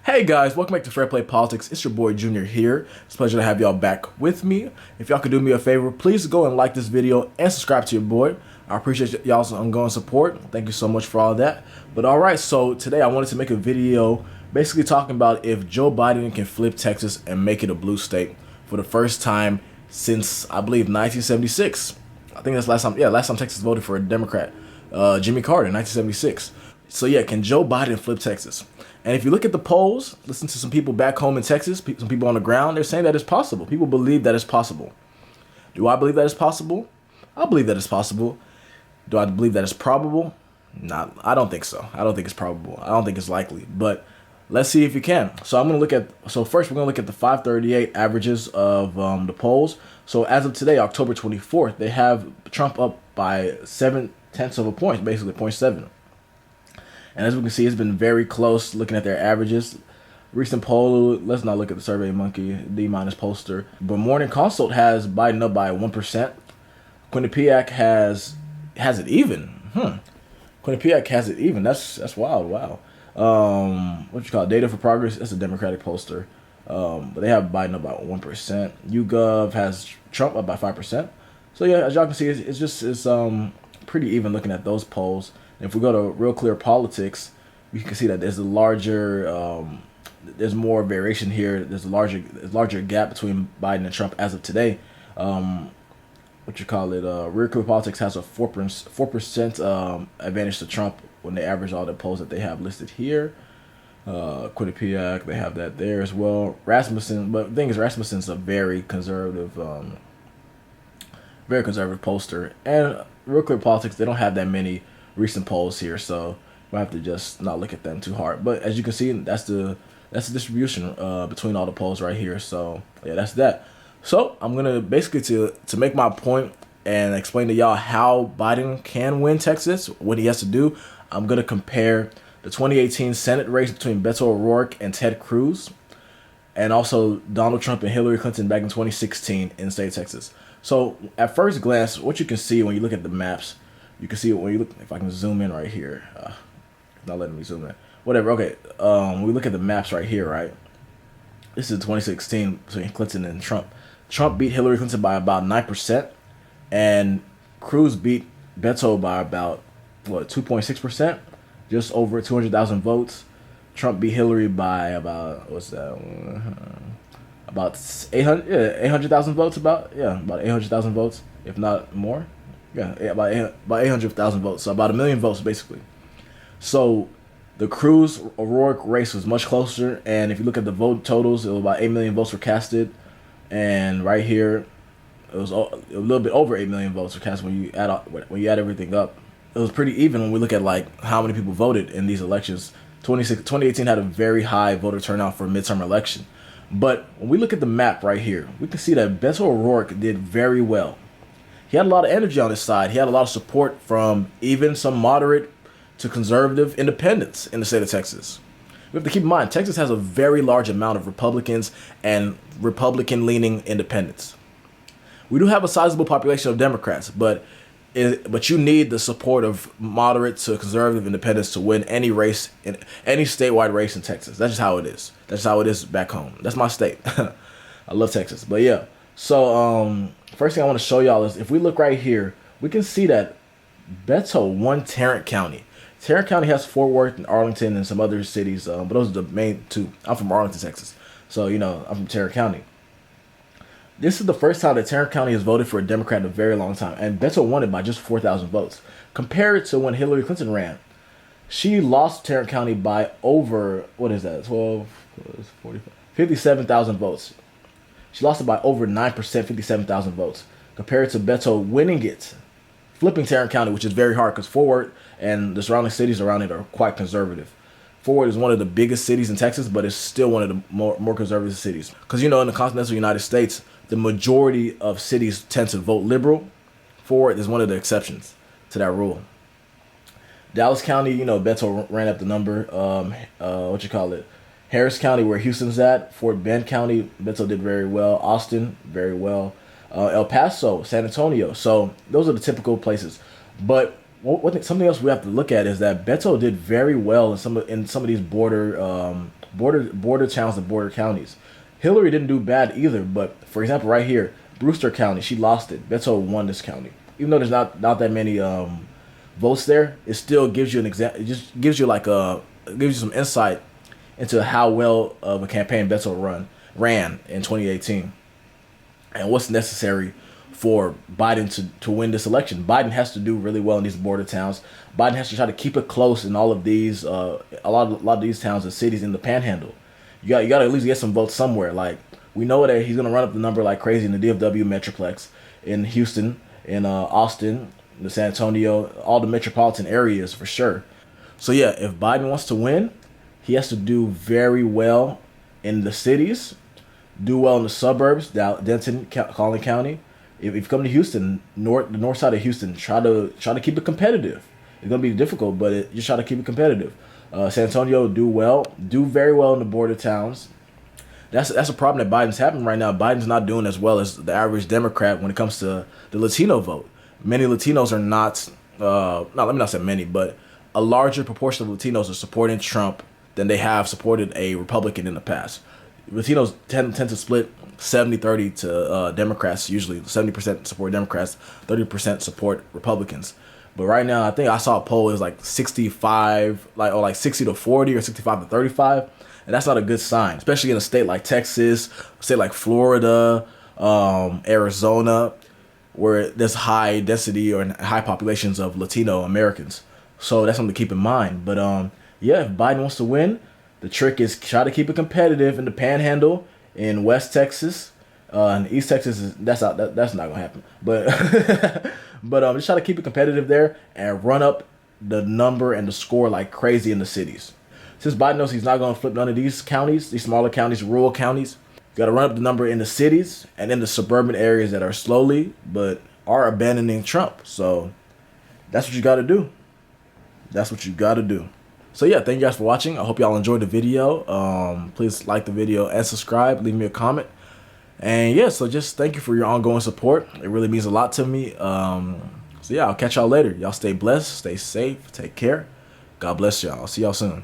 Hey guys, welcome back to Fair Play Politics. It's your boy Junior here. It's a pleasure to have y'all back with me. If y'all could do me a favor, please go and like this video and subscribe to your boy. I appreciate y'all's ongoing support. Thank you so much for all that. But alright, so today I wanted to make a video basically talking about if Joe Biden can flip Texas and make it a blue state for the first time since, I believe, 1976. I think that's last time Texas voted for a Democrat, Jimmy Carter in 1976. So yeah, can Joe Biden flip Texas? And if you look at the polls, listen to some people back home in Texas, some people on the ground, they're saying that it's possible. People believe that it's possible. Do I believe that it's possible? I believe that it's possible. Do I believe that it's probable? Not. I don't think so. I don't think it's probable. I don't think it's likely. But let's see if you can. So I'm going to look at, first we're going to look at the 538 averages of the polls. So as of today, October 24th, they have Trump up by 0.7 of a point, basically 0.7. And as we can see, it's been very close looking at their averages. Recent poll, let's not look at the Survey Monkey, D- pollster. But Morning Consult has Biden up by 1%. Quinnipiac has it even. Quinnipiac has it even. That's wild. Wow. What you call it? Data for Progress. That's a Democratic pollster. But they have Biden up by 1%. YouGov has Trump up by 5%. So yeah, as y'all can see, it's pretty even looking at those polls. If we go to Real Clear Politics, we can see that there's a larger, there's more variation here. There's a larger gap between Biden and Trump as of today. Real Clear Politics has a 4% advantage to Trump when they average all the polls that they have listed here. Quinnipiac, they have that there as well. Rasmussen, but the thing is, Rasmussen's a very conservative pollster, and Real Clear Politics, they don't have that many recent polls here, so we'll have to just not look at them too hard. But as you can see, that's the distribution between all the polls right here. So yeah, that's that. So I'm gonna basically to make my point and explain to y'all how Biden can win Texas, what he has to do. I'm gonna compare the 2018 Senate race between Beto O'Rourke and Ted Cruz, and also Donald Trump and Hillary Clinton back in 2016 in the state of Texas. So at first glance, what you can see when you look at the maps, you can see it when you look. If I can zoom in right here, not letting me zoom in. Whatever. Okay. When we look at the maps right here, right. This is 2016 between Clinton and Trump. Trump beat Hillary Clinton by about 9%, and Cruz beat Beto by about 2.6%, just over 200,000 votes. Trump beat Hillary by about about 800,000 votes. About 800,000 votes, if not more. Yeah, about 800,000 votes, so about 1 million votes basically. So the Cruz-O'Rourke race was much closer, and if you look at the vote totals, it was about 8 million votes were casted, and right here, it was a little bit over 8 million votes were cast when you add everything up. It was pretty even when we look at like how many people voted in these elections. 2018 had a very high voter turnout for a midterm election, but when we look at the map right here, we can see that Beto O'Rourke did very well. He had a lot of energy on his side. He had a lot of support from even some moderate to conservative independents in the state of Texas. We have to keep in mind, Texas has a very large amount of Republicans and Republican-leaning independents. We do have a sizable population of Democrats, but you need the support of moderate to conservative independents to win any race, in any statewide race in Texas. That's just how it is. That's how it is back home. That's my state. I love Texas. But yeah, so first thing I want to show y'all is if we look right here, we can see that Beto won Tarrant County. Tarrant County has Fort Worth and Arlington and some other cities, but those are the main two. I'm from Arlington, Texas, so I'm from Tarrant County. This is the first time that Tarrant County has voted for a Democrat in a very long time, and Beto won it by just 4,000 votes. Compared to when Hillary Clinton ran, she lost Tarrant County by over 57,000 votes. She lost it by over 9%, 57,000 votes, compared to Beto winning it, flipping Tarrant County, which is very hard because Fort Worth and the surrounding cities around it are quite conservative. Fort Worth is one of the biggest cities in Texas, but it's still one of the more conservative cities. Because, in the continental United States, the majority of cities tend to vote liberal. Fort Worth is one of the exceptions to that rule. Dallas County, Beto ran up the number. Harris County, where Houston's at. Fort Bend County, Beto did very well. Austin, very well. El Paso, San Antonio. So those are the typical places. But something else we have to look at is that Beto did very well in some of these border border towns and border counties. Hillary didn't do bad either, but for example, right here, Brewster County, she lost it. Beto won this county, even though there's not that many votes there. It still gives you an example. It just gives you like it gives you some insight into how well of a campaign Beto ran in 2018, and what's necessary for Biden to win this election. Biden has to do really well in these border towns. Biden has to try to keep it close in all of these, a lot of these towns and cities in the Panhandle. You got to at least get some votes somewhere. Like, we know that he's gonna run up the number like crazy in the DFW Metroplex, in Houston, in Austin, in San Antonio, all the metropolitan areas for sure. So yeah, if Biden wants to win, he has to do very well in the cities, do well in the suburbs, Denton, Collin County. If you come to Houston, the north side of Houston, try to keep it competitive. It's gonna be difficult, but just try to keep it competitive. San Antonio, do very well in the border towns. That's a problem that Biden's having right now. Biden's not doing as well as the average Democrat when it comes to the Latino vote. Many Latinos are not. Let me not say many, but a larger proportion of Latinos are supporting Trump than they have supported a Republican in the past. Latinos tend to split 70-30 to Democrats, usually 70% support Democrats, 30% support Republicans. But right now, I think I saw a poll, it was like 65, like 60 to 40 or 65 to 35. And that's not a good sign, especially in a state like Texas, a state like Florida, Arizona, where there's high density or high populations of Latino Americans. So that's something to keep in mind. But yeah, if Biden wants to win, the trick is try to keep it competitive in the Panhandle, in West Texas, and East Texas. That's not gonna happen. But just try to keep it competitive there and run up the number and the score like crazy in the cities. Since Biden knows he's not gonna flip none of these counties, these smaller counties, rural counties, you gotta run up the number in the cities and in the suburban areas that are slowly but are abandoning Trump. So that's what you gotta do. That's what you gotta do. So yeah, thank you guys for watching. I hope y'all enjoyed the video. Please like the video and subscribe. Leave me a comment. And yeah, so just thank you for your ongoing support. It really means a lot to me. So yeah, I'll catch y'all later. Y'all stay blessed, stay safe, take care. God bless y'all. I'll see y'all soon.